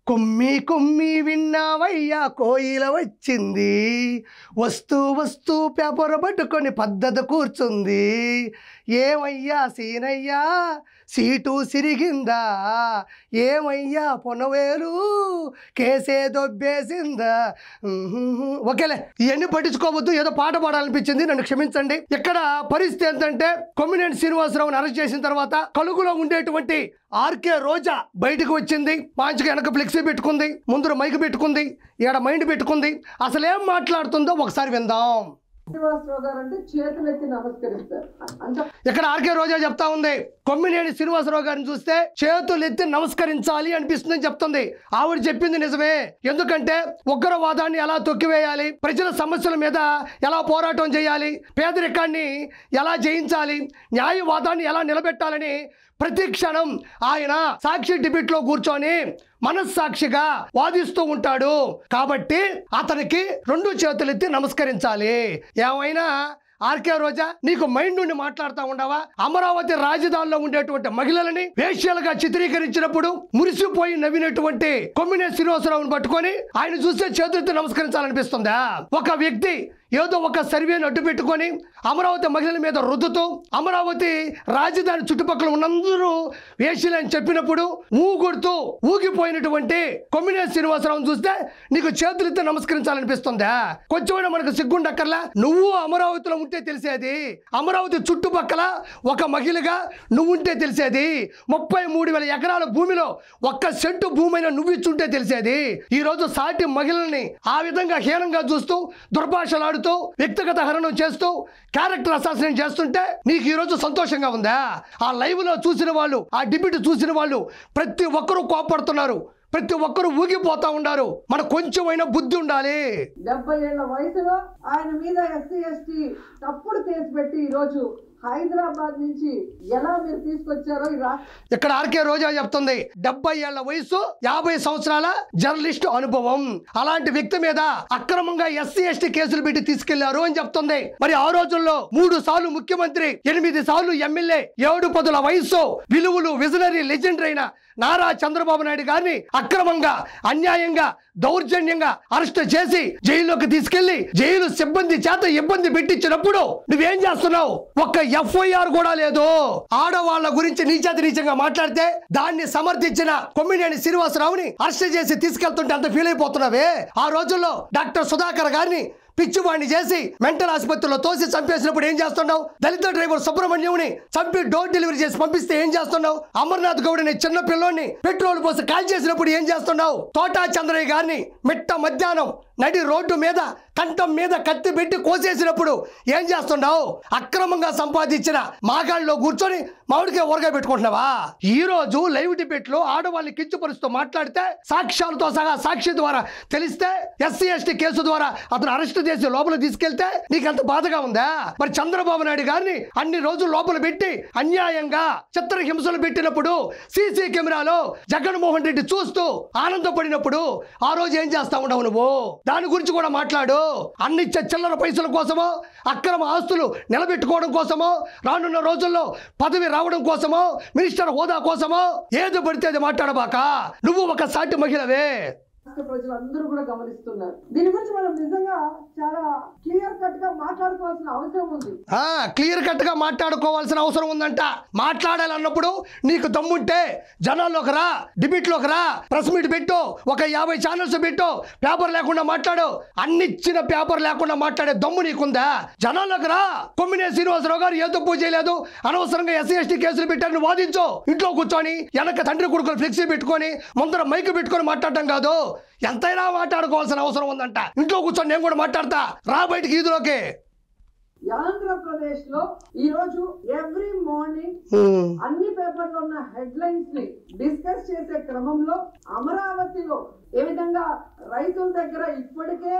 కుమ్మి కుమ్మి విన్నావయ్యా కోయిల వచ్చింది, వస్తూ వస్తూ పేపర్ పట్టుకొని పద్ధతి కూర్చుంది. ఏమయ్యా సీనయ్యా సీటు సిరిగిందా, ఏమయ్యా పొనవేలు కేసే దొబ్బేసిందా. ఓకేలే, ఇవన్నీ పట్టించుకోవద్దు, ఏదో పాట పాడాలనిపించింది, నన్ను క్షమించండి. ఇక్కడ పరిస్థితి ఏంటంటే కొమ్మినేని శ్రీనివాసరావుని అరెస్ట్ చేసిన తర్వాత కలుగులో ఉండేటువంటి ఆర్కే రోజా బయటకు వచ్చింది. మంచిగా వెనక ఫ్లెక్సీ పెట్టుకుంది, ముందు మైక్ పెట్టుకుంది, ఈడ మైండ్ పెట్టుకుంది. అసలు ఏం మాట్లాడుతుందో ఒకసారి విందాం. ఇక్కడ ఆర్కే రోజా చెప్తా ఉంది, కొమ్మినేని శ్రీనివాసరావు గారిని చూస్తే చేతులెత్తి నమస్కరించాలి అనిపిస్తుందని చెప్తుంది. ఆవిడ చెప్పింది నిజమే. ఎందుకంటే ఉగ్రవాదాన్ని ఎలా తొక్కివేయాలి, ప్రజల సమస్యల మీద ఎలా పోరాటం చేయాలి, పేదరికాన్ని ఎలా జయించాలి, న్యాయవాదాన్ని ఎలా నిలబెట్టాలని ప్రతి క్షణం ఆయన సాక్షి డిబేట్ లో కూర్చొని మనస్సాక్షిగా వాదిస్తూ ఉంటాడు. కాబట్టి అతనికి రెండు చేతులెత్తి నమస్కరించాలి. ఏమైనా ఆర్కే రోజా, నీకు మైండ్ నుండి మాట్లాడుతూ ఉండవా? అమరావతి రాజధానిలో ఉండేటువంటి మహిళలని వేశ్యలుగా చిత్రీకరించినప్పుడు మురిసిపోయి నవ్వినటువంటి కొమ్మినేని శ్రీనివాసరావుని పట్టుకొని ఆయన చూస్తే చేతులెత్తి నమస్కరించాలనిపిస్తుందా? ఒక వ్యక్తి ఏదో ఒక సర్వేను అడ్డు పెట్టుకొని అమరావతి మహిళల మీద రుద్దుతూ అమరావతి రాజధాని చుట్టుపక్కల ఉన్నందరూ వేశ్యలని చెప్పినప్పుడు ఊగుడుతూ ఊగిపోయినటువంటి కొమ్మినేని శ్రీనివాసరావుని చూస్తే నీకు చేతులెత్తి నమస్కరించాలనిపిస్తుందా? కొంచెమైనా మనకు సిగ్గుండక్కర్లా? నువ్వు అమరావతిలో ఉంటే తెలిసేది, అమరావతి చుట్టుపక్కల ఒక మహిళగా నువ్వు ఉంటే తెలిసేది, 33,000 ఎకరాల భూమిలో ఒక్క సెంటు భూమైనా నువ్వు ఇచ్చుంటే తెలిసేది. ఈ రోజు సాటి మహిళల్ని ఆ విధంగా హీనంగా చూస్తూ దుర్భాషలాడుతూ వ్యక్తిగత హరణం చేస్తూ క్యారెక్టర్ అసాసినేట్ చేస్తుంటే నీకు ఈ రోజు సంతోషంగా ఉందా? ఆ లైవ్ లో చూసిన వాళ్ళు, ఆ డిబేట్ చూసిన వాళ్ళు ప్రతి ఒక్కరూ కోపడుతున్నారు, ప్రతి ఒక్కరు ఊగిపోతా ఉన్నారు. మన కొంచెమైనా బుద్ధి ఉండాలి. 70 ఏళ్ల వయసులో ఆయన మీద ఎస్సీ ఎస్టీ తప్పుడు కేసు పెట్టి ఈ రోజు హైదరాబాద్ నుంచి ఎలా మీరు తీసుకొచ్చారో ఇక్కడ ఆర్కే రోజా చెప్తుంది. 70 ఏళ్ల వయసు, 50 సంవత్సరాల జర్నలిస్ట్ అనుభవం. అలాంటి వ్యక్తి మీద అక్రమంగా ఎస్సీ ఎస్టీ కేసులు పెట్టి తీసుకెళ్లారు అని చెప్తుంది. మరి ఆ రోజుల్లో 3 సార్లు ముఖ్యమంత్రి, 8 సార్లు ఎమ్మెల్యే, 7 పదుల వయసు, విలువలు, విజనరీ లెజెండర్ అయిన నారా చంద్రబాబు నాయుడు గారిని అక్రమంగా, అన్యాయంగా, దౌర్జన్యంగా అరెస్ట్ చేసి జైల్లోకి తీసుకెళ్లి జైలు సిబ్బంది చేత ఇబ్బంది పెట్టించినప్పుడు నువ్వేం చేస్తున్నావు? ఒక్క ఎఫ్ఐఆర్ కూడా లేదు. ఆడవాళ్ల గురించి నీచంగా మాట్లాడితే దాన్ని సమర్థించిన కొమ్మినేని శ్రీనివాసరావుని అరెస్ట్ చేసి తీసుకెళ్తుంటే అంత ఫీల్ అయిపోతున్నావే. ఆ రోజుల్లో డాక్టర్ సుధాకర్ గారిని పిచ్చివాడిని చేసి మెంటల్ ఆసుపత్రిలో తోసి చంపేసినప్పుడు ఏం చేస్తున్నావు? దళిత డ్రైవర్ సుబ్రహ్మణ్యంని చంపి డోర్ డెలివరీ చేసి పంపిస్తే ఏం చేస్తున్నావు? అమర్నాథ్ గౌడ్ అనే చిన్న పిల్లోని పెట్రోల్ పోసి కాల్ చేసినప్పుడు ఏం చేస్తున్నావు? తోటా చంద్రయ్య గారిని మిట్ట మధ్యాహ్నం నడి రోడ్డు మీద కంఠం మీద కత్తి పెట్టి కోసేసినప్పుడు ఏం చేస్తున్నావు? అక్రమంగా సంపాదించిన మాగాళ్ళలో కూర్చొని మామిడికే ఊరగా పెట్టుకుంటున్నావా? ఈ రోజు లైవ్ డిబేట్ లో ఆడవాళ్ళని కించపరుస్తూ మాట్లాడితే సాక్ష్యాలతో సహా సాక్షి ద్వారా తెలిస్తే ఎస్సీ ఎస్టీ కేసు ద్వారా అతను అరెస్ట్ చేసి లోపల తీసుకెళ్తే నీకంత బాధగా ఉందా? మరి చంద్రబాబు నాయుడు గారిని అన్ని రోజులు లోపల పెట్టి అన్యాయంగా చిత్రహింసలు పెట్టినప్పుడు సీసీ కెమెరాలో జగన్మోహన్ రెడ్డి చూస్తూ ఆనందపడినప్పుడు ఆ రోజు ఏం చేస్తా ఉండవు నువ్వు? దాని గురించి కూడా మాట్లాడు. అన్నిచ్చే చిల్లర పైసల కోసమో, అక్రమ ఆస్తులు నిలబెట్టుకోవడం కోసమో, రానున్న రోజుల్లో పదవి రావడం కోసమో, మినిస్టర్ హోదా కోసమో ఏది పడితే అది మాట్లాడబాక. నువ్వు ఒక సాటి మహిళవే. ప్రజలందరూ కూడా గమనిస్తున్నారు. దీని గురించి మనం నిజంగా చాలా క్లియర్ కట్ గా మాట్లాడుకోవాల్సిన అవసరం ఉంది. క్లియర్ కట్ గా మాట్లాడుకోవాల్సిన అవసరం ఉందంట. మాట్లాడాలన్నప్పుడు నీకు దమ్ముంటే జనాల్లోకి రా, డిబేట్ లోకి రా, ప్రెస్ మీట్ పెట్టు, ఒక 50 ఛానల్స్ పెట్టు, పేపర్ లేకుండా మాట్లాడు. అన్నిచ్చిన పేపర్ లేకుండా మాట్లాడే దమ్ము నీకుందా? జనాల్లోకి రా. కొమ్మినేని శ్రీనివాసరావు గారు ఏ తప్పు చేయలేదు, అనవసరంగా ఎస్సీ ఎస్టీ కేసులు పెట్టారని వాదించు. ఇంట్లో కూర్చొని వెనక తండ్రి కొడుకులు ఫ్లెక్సీ పెట్టుకొని ముందర మైక్ పెట్టుకొని మాట్లాడటం కాదు, ఎంతైనా మాట్లాడుకోవాల్సిన అవసరం ఉందంట. ఇంట్లో కూర్చొని నేను కూడా మాట్లాడతా, రా బయటికి ఈదులోకి. ఆంధ్రప్రదేశ్ లో ఈ రోజు ఎవ్రీ మార్నింగ్ అన్ని పేపర్లో ఉన్న హెడ్లైన్స్ ని డిస్కస్ చేసే క్రమంలో అమరావతిలో ఏ విధంగా రైతుల దగ్గర ఇప్పటికే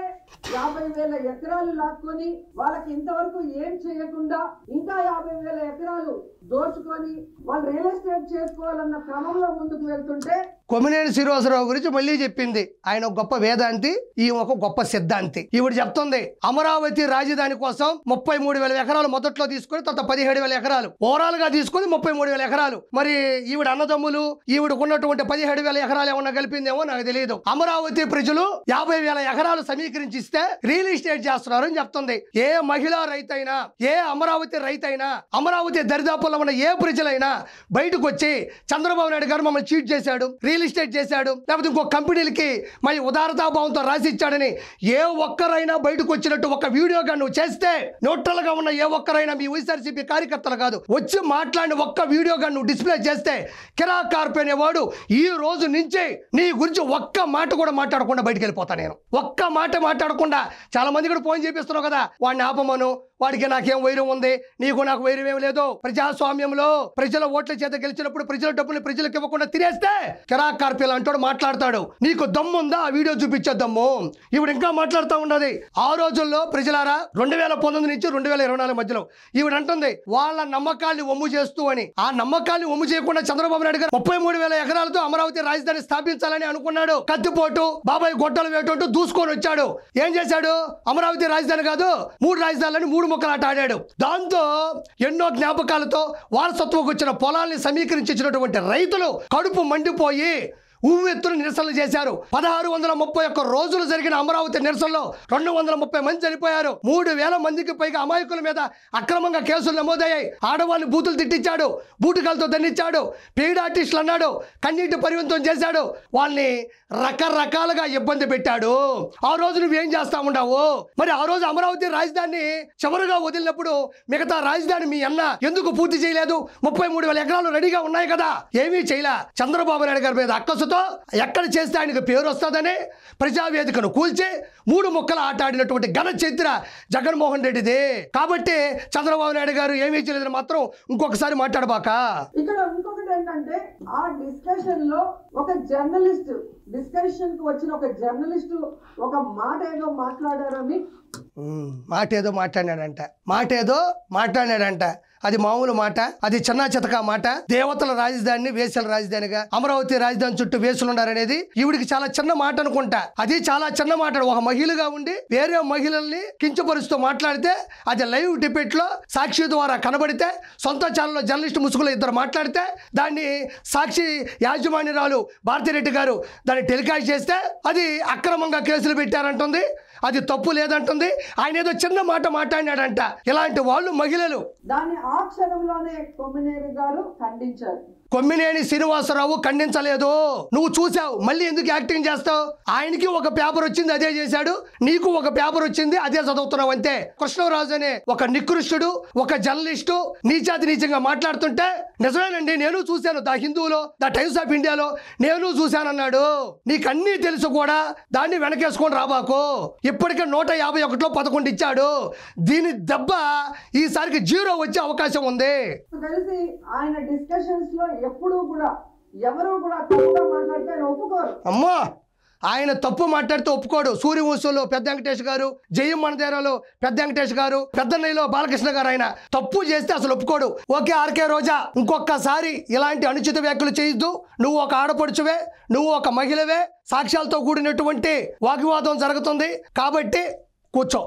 50,000 ఎకరాలు లాక్కొని వాళ్ళకి ఇంతవరకు ఏం చేయకుండా ఇంకా 50,000 ఎకరాలు దోచుకొని వాళ్ళు రియల్ ఎస్టేట్ చేసుకోవాలన్న క్రమంలో ముందుకు వెళ్తుంటే కొమ్మినేని శ్రీనివాసరావు గురించి మళ్ళీ చెప్పింది. ఆయన ఒక గొప్ప వేదాంతి, ఈ ఒక గొప్ప సిద్ధాంతి. ఈవిడ చెప్తుంది అమరావతి రాజధాని కోసం 33,000 ఎకరాలు మొదట్లో తీసుకుని తర్వాత 17,000 ఎకరాలు ఓవరాల్ గా తీసుకుని 33,000 ఎకరాలు. మరి ఈవిడ అన్నదమ్ములు ఈవిడకు ఉన్నటువంటి 17,000 ఎకరాలు ఏమన్నా కలిపిందేమో నాకు తెలియదు. అమరావతి ప్రజలు 50,000 ఎకరాలు సమీకరించిస్తే రియల్ ఎస్టేట్ చేస్తున్నారు అని చెప్తుంది. ఏ మహిళా రైతైనా, ఏ అమరావతి రైతైనా, అమరావతి దరిదాపుల్లో ఉన్న ఏ ప్రజలైనా బయటకు వచ్చి చంద్రబాబు నాయుడు గారు మమ్మల్ని చీట్ చేశాడు, రియల్ ఎస్టేట్ చేశాడు, లేకపోతే ఇంకో కంపెనీలకి మరి ఉదారతాభావంతో రాసి ఇచ్చాడని ఏ ఒక్కరైనా బయటకు వచ్చినట్టు ఒక వీడియోగా నువ్వు చేస్తే, న్యూట్రల్ గా ఉన్న ఏ ఒక్కరైనా మీ వైఎస్ఆర్సీపీ కార్యకర్తలు కాదు వచ్చి మాట్లాడిన ఒక్క వీడియోగా నువ్వు డిస్ప్లే చేస్తే కిరాక్ కార్పొరేట్ అనేవాడు ఈ రోజు నుంచి నీ గురించి ఒక్క మాట కూడా మాట్లాడకుండా బయటకు వెళ్ళిపోతా. నేను ఒక్క మాట మాట్లాడకుండా, చాలా మంది కూడా ఫోన్ చేపిస్తున్నావు కదా వాడిని ఆపమను, వాడికి నాకేం వైరం ఉంది, నీకు నాకు వైరం ఏం లేదు. ప్రజాస్వామ్యంలో ప్రజల ఓట్ల చేత గెలిచినప్పుడు ప్రజల డబ్బులు ప్రజలకు ఇవ్వకుండా తినేస్తే కిరాక్ కార్పొరేట్ అంటాడు, మాట్లాడతాడు. నీకు దమ్ముందా ఆ వీడియో చూపించే దమ్ము? ఈవిడ ఇంకా మాట్లాడుతూ ఉన్నది. ఆ రోజుల్లో ప్రజలారా 2019 నుంచి 2024 మధ్యలో ఈవిడ అంటుంది వాళ్ళ నమ్మకాన్ని ఒమ్ము చేస్తూ అని. ఆ నమ్మకాన్ని ఒమ్ము చేయకుండా చంద్రబాబు నాయుడు గారు 33,000 ఎకరాలతో అమరావతి రాజధాని స్థాపించాలని అనుకున్నాడు. కత్తిపోటు బాబాయ్ గొట్టలు వేటంటూ దూసుకొని వచ్చాడు. ఏం చేశాడు? అమరావతి రాజధాని కాదు 3 రాజధానులని 3 ముక్కలాట ఆడాడు. దాంతో ఎన్నో జ్ఞాపకాలతో వారసత్వంకి వచ్చిన పొలాల్ని సమీకరించినటువంటి రైతులు కడుపు మండిపోయి ఉవ్వెత్తున నిరసనలు చేశారు. 1631 రోజులు జరిగిన అమరావతి నిరసనలో 230 మంది చనిపోయారు. 3,000 మందికి పైగా అమాయకుల మీద అక్రమంగా కేసులు నమోదయ్యాయి. ఆడవాళ్ళని బూతులు తిట్టించాడు, బూటుకాలతో దండించాడు, పెయిడ్ ఆర్టిస్టులు అన్నాడు, కన్నీటి పరివంతం చేశాడు, వాళ్ళని రకరకాలుగా ఇబ్బంది పెట్టాడు. ఆ రోజు నువ్వేం చేస్తా ఉండవు? మరి ఆ రోజు అమరావతి రాజధాని చివరిగా వదిలినప్పుడు మిగతా రాజధాని మీ అన్న ఎందుకు పూర్తి చేయలేదు? 33,000 ఎకరాలు రెడీగా ఉన్నాయి కదా, ఏమీ చేయలే. చంద్రబాబు నాయుడు గారి మీద అక్కసుతో ఎక్కడ చేస్తే ఆయనకు పేరు వస్తుందని ప్రజావేదికను కూల్చి 3 ముక్కలు ఆట ఆడినటువంటి ఘన చరిత్ర జగన్మోహన్ రెడ్డిది. కాబట్టి చంద్రబాబు నాయుడు గారు ఏమీ చేయలేదని మాత్రం ఇంకొకసారి మాట్లాడబాక. ఇక్కడ ఇంకొకటి ఏంటంటే ఆ డిస్కషన్ లో ఒక జర్నలిస్ట్ డిస్కషన్ కు వచ్చిన ఒక జర్నలిస్ట్ ఒక మాట ఏదో మాట్లాడారని, మాట ఏదో మాట్లాడాడంట. అది మామూలు మాట, అది చిన్న చితకా మాట. దేవతల రాజధానిని వేసల రాజధానిగా, అమరావతి రాజధాని చుట్టూ వేసులు ఉన్నారనేది ఈవిడికి చాలా చిన్న మాట అనుకుంటా. అది చాలా చిన్న మాట. ఒక మహిళగా ఉండి వేరే మహిళల్ని కించపరుస్తూ మాట్లాడితే, అది లైవ్ డిబేట్ లో సాక్షి ద్వారా కనబడితే, సొంత ఛానల్లో జర్నలిస్ట్ ముసుగులో 2 మాట్లాడితే, దాన్ని సాక్షి యాజమాన్యరాలు భారతిరెడ్డి గారు దాన్ని టెలికాస్ట్ చేస్తే అది అక్రమంగా కేసులు పెట్టారంటుంది, అది తప్పు లేదంటుంది. ఆయన ఏదో చిన్న మాట మాట్లాడినాడంట. ఇలాంటి వాళ్ళు మహిళలు. దాన్ని ఆ క్షణంలోనే కొమ్మినేని గారు ఖండించారు. కొమ్మినేని శ్రీనివాసరావు ఖండించలేదు. నువ్వు చూసావు, మళ్ళీ ఎందుకు యాక్టింగ్ చేస్తావు? ఆయనకి ఒక పేపర్ వచ్చింది, అదే చేశాడు. నీకు ఒక పేపర్ వచ్చింది, అదే చదువుతున్నావు అంతే. కృష్ణరాజు అనే ఒక నికృష్టుడు, ఒక జర్నలిస్టు నీచాతి నీచంగా మాట్లాడుతుంటే, నిజమేనండి నేను చూశాను, ద హిందూలో, ద టైమ్స్ ఆఫ్ ఇండియాలో నేను చూశానన్నాడు. నీకు అన్నీ తెలుసు కూడా దాన్ని వెనకేసుకొని రాబాకు. ఇప్పటికే 151లో 11 ఇచ్చాడు. దీని దెబ్బ ఈసారికి 0 వచ్చే అవకాశం ఉంది. తెలిసి ఆయన డిస్కషన్స్ లో ఎప్పుడూ కూడా ఎవరు కూడా తప్పుగా మాట్లాడితే ఒప్పుకోరు. అమ్మా, ఆయన తప్పు మాట్లాడితే ఒప్పుకోడు. సూర్యవంశంలో పెద్ద వెంకటేష్ గారు, జయం మనదేరాలో పెద్ద వెంకటేష్ గారు, పెద్దన్నయ్యలో బాలకృష్ణ గారు, ఆయన తప్పు చేస్తే అసలు ఒప్పుకోడు. ఓకే ఆర్కే రోజా, ఇంకొకసారి ఇలాంటి అనుచిత వ్యాఖ్యలు చేయొద్దు. నువ్వు ఒక ఆడపడుచువే, నువ్వు ఒక మహిళవే, సాక్ష్యాలతో కూడినటువంటి వాగ్వివాదం జరుగుతుంది కాబట్టి కూర్చో.